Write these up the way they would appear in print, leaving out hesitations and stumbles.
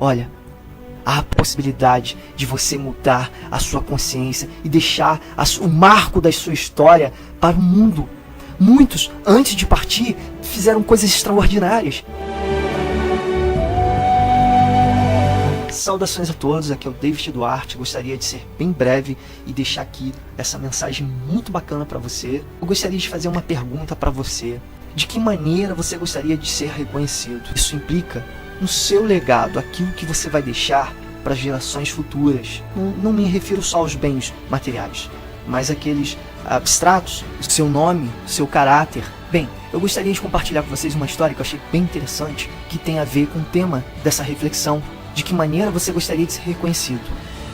Olha, há a possibilidade de você mudar a sua consciência e deixar o marco da sua história para o mundo. Muitos, antes de partir, fizeram coisas extraordinárias. Saudações a todos, aqui é o David Duarte. Gostaria de ser bem breve e deixar aqui essa mensagem muito bacana para você. Eu gostaria de fazer uma pergunta para você. De que maneira você gostaria de ser reconhecido? Isso implica no seu legado, aquilo que você vai deixar para as gerações futuras. Não me refiro só aos bens materiais, mas aqueles abstratos, seu nome, seu caráter. Bem, eu gostaria de compartilhar com vocês uma história que eu achei bem interessante, que tem a ver com o tema dessa reflexão. De que maneira você gostaria de ser reconhecido?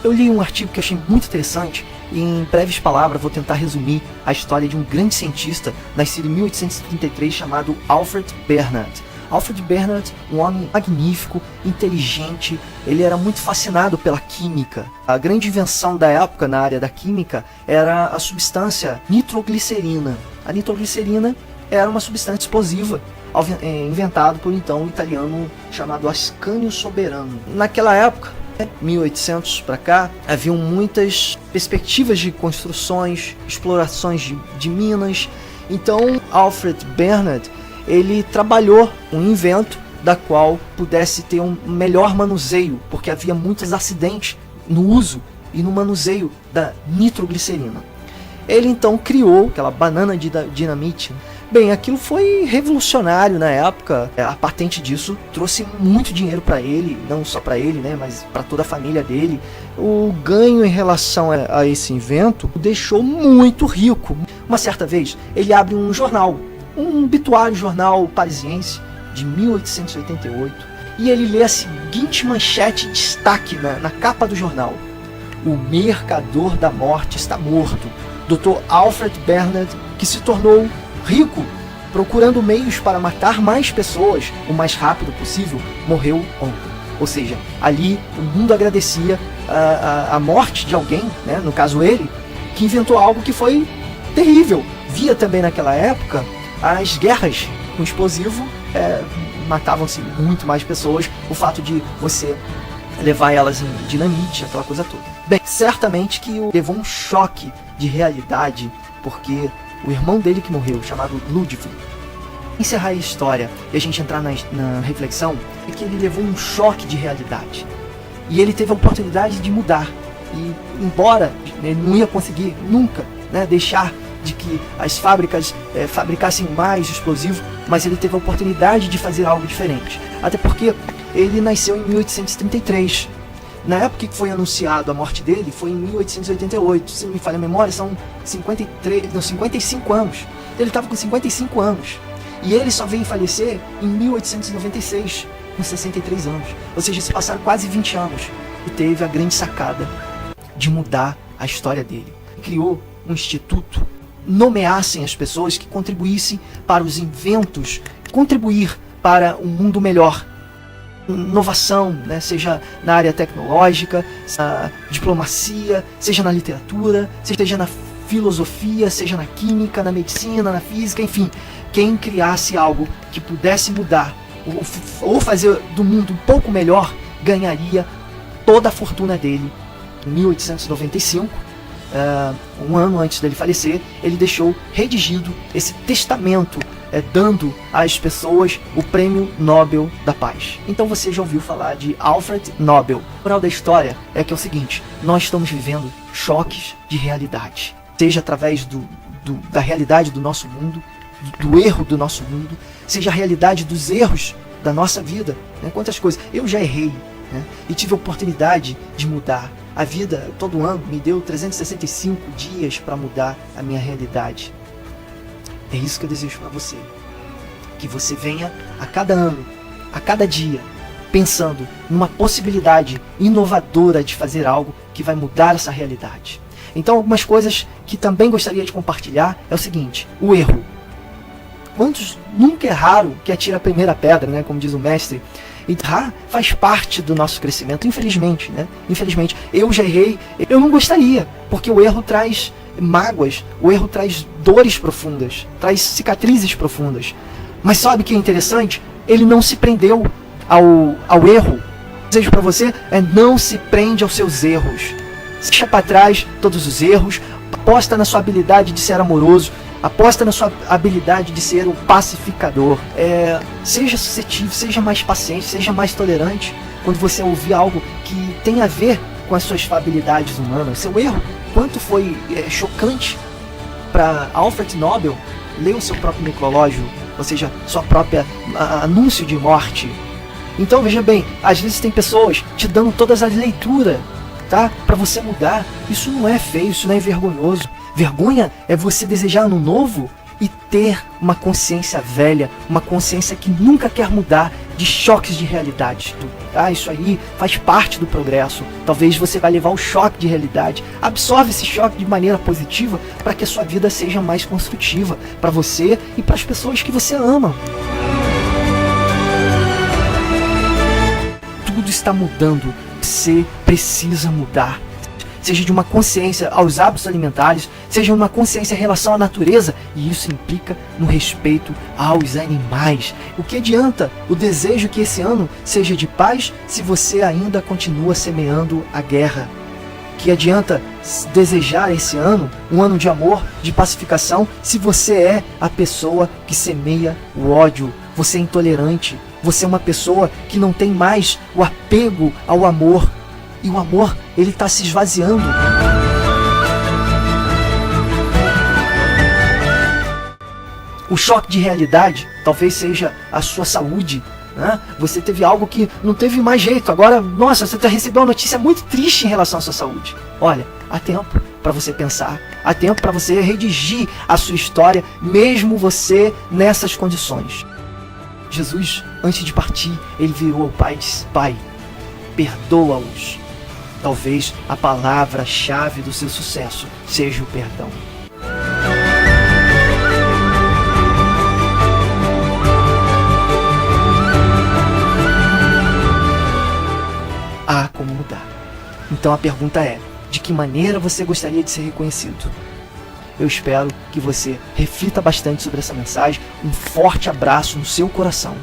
Eu li um artigo que eu achei muito interessante e em breves palavras vou tentar resumir a história de um grande cientista nascido em 1833 chamado Alfred Bernard. Alfred Bernard, um homem magnífico, inteligente, ele era muito fascinado pela química. A grande invenção da época na área da química era a substância nitroglicerina. A nitroglicerina era uma substância explosiva, inventado por então um italiano chamado Ascanio Soberano. Naquela época, 1800 para cá, haviam muitas perspectivas de construções, explorações de minas. Então, Alfred Bernard, ele trabalhou um invento da qual pudesse ter um melhor manuseio, porque havia muitos acidentes no uso e no manuseio da nitroglicerina. Ele então criou aquela banana de dinamite. Bem, aquilo foi revolucionário na época. A patente disso trouxe muito dinheiro para ele, não só para ele, né, mas para toda a família dele. O ganho em relação a esse invento o deixou muito rico. Uma certa vez, ele abre um jornal, um obituário jornal parisiense de 1888, e ele lê a seguinte manchete de destaque na capa do jornal: "O mercador da morte está morto. Dr. Alfred Bernard, que se tornou rico procurando meios para matar mais pessoas o mais rápido possível, morreu ontem." Ou seja, ali o mundo agradecia a morte de alguém, né, no caso ele, que inventou algo que foi terrível. Via também naquela época as guerras com explosivo, matavam-se muito mais pessoas, o fato de você levar elas em dinamite, aquela coisa toda. Bem, certamente que levou um choque de realidade, porque o irmão dele que morreu, chamado Ludwig. Encerrar a história e a gente entrar na reflexão, é que ele levou um choque de realidade. E ele teve a oportunidade de mudar. E embora ele não ia conseguir nunca, né, deixar de que as fábricas fabricassem mais explosivo, mas ele teve a oportunidade de fazer algo diferente. Até porque ele nasceu em 1833. Na época que foi anunciado a morte dele, foi em 1888. Se não me falha a memória, são 55 anos. Ele estava com 55 anos. E ele só veio falecer em 1896, com 63 anos. Ou seja, se passaram quase 20 anos. E teve a grande sacada de mudar a história dele. Criou um instituto, nomeassem as pessoas que contribuíssem para os inventos, contribuir para um mundo melhor. Inovação, né? Seja na área tecnológica, na diplomacia, seja na literatura, seja na filosofia, seja na química, na medicina, na física, enfim, quem criasse algo que pudesse mudar ou fazer do mundo um pouco melhor, ganharia toda a fortuna dele. Em 1895, um ano antes dele falecer, ele deixou redigido esse testamento, dando às pessoas o Prêmio Nobel da Paz. Então você já ouviu falar de Alfred Nobel. O moral da história é que é o seguinte: nós estamos vivendo choques de realidade, seja através da realidade do nosso mundo, do erro do nosso mundo, seja a realidade dos erros da nossa vida, né? Quantas coisas eu já errei, né? E tive a oportunidade de mudar. A vida todo ano me deu 365 dias para mudar a minha realidade. É isso que eu desejo para você. Que você venha a cada ano, a cada dia, pensando numa possibilidade inovadora de fazer algo que vai mudar essa realidade. Então, algumas coisas que também gostaria de compartilhar é o seguinte: o erro. Quantos nunca erraram que atira a primeira pedra, né, como diz o mestre? Errar faz parte do nosso crescimento, infelizmente, né? Infelizmente, eu já errei, eu não gostaria, porque o erro traz mágoas, o erro traz dores profundas, traz cicatrizes profundas. Mas sabe o que é interessante? Ele não se prendeu ao erro, desejo para você é: não se prende aos seus erros. Deixa para trás todos os erros, aposta na sua habilidade de ser amoroso, aposta na sua habilidade de ser um pacificador. Seja suscetível, seja mais paciente, seja mais tolerante quando você ouvir algo que tem a ver com as suas habilidades humanas. Seu erro, quanto foi chocante para Alfred Nobel ler o seu próprio necrológio, ou seja, sua própria anúncio de morte. Então veja bem, às vezes tem pessoas te dando todas as leituras, tá? Para você mudar. Isso não é feio, isso não é vergonhoso. Vergonha é você desejar ano novo e ter uma consciência velha, uma consciência que nunca quer mudar, de choques de realidade. Tá? Isso aí faz parte do progresso. Talvez você vai levar o choque de realidade. Absorve esse choque de maneira positiva para que a sua vida seja mais construtiva para você e para as pessoas que você ama. Tudo está mudando. Você precisa mudar. Seja de uma consciência aos hábitos alimentares, seja uma consciência em relação à natureza, e isso implica no respeito aos animais. O que adianta o desejo que esse ano seja de paz se você ainda continua semeando a guerra? Que adianta desejar esse ano um ano de amor, de pacificação, se você é a pessoa que semeia o ódio? Você é intolerante, você é uma pessoa que não tem mais o apego ao amor. E o amor, ele está se esvaziando. O choque de realidade talvez seja a sua saúde. Né? Você teve algo que não teve mais jeito. Agora, nossa, você recebeu uma notícia muito triste em relação à sua saúde. Olha, há tempo para você pensar. Há tempo para você redigir a sua história, mesmo você nessas condições. Jesus, antes de partir, ele virou ao Pai e disse: Pai, perdoa-os. Talvez a palavra-chave do seu sucesso seja o perdão. Há como mudar. Então a pergunta é: de que maneira você gostaria de ser reconhecido? Eu espero que você reflita bastante sobre essa mensagem. Um forte abraço no seu coração.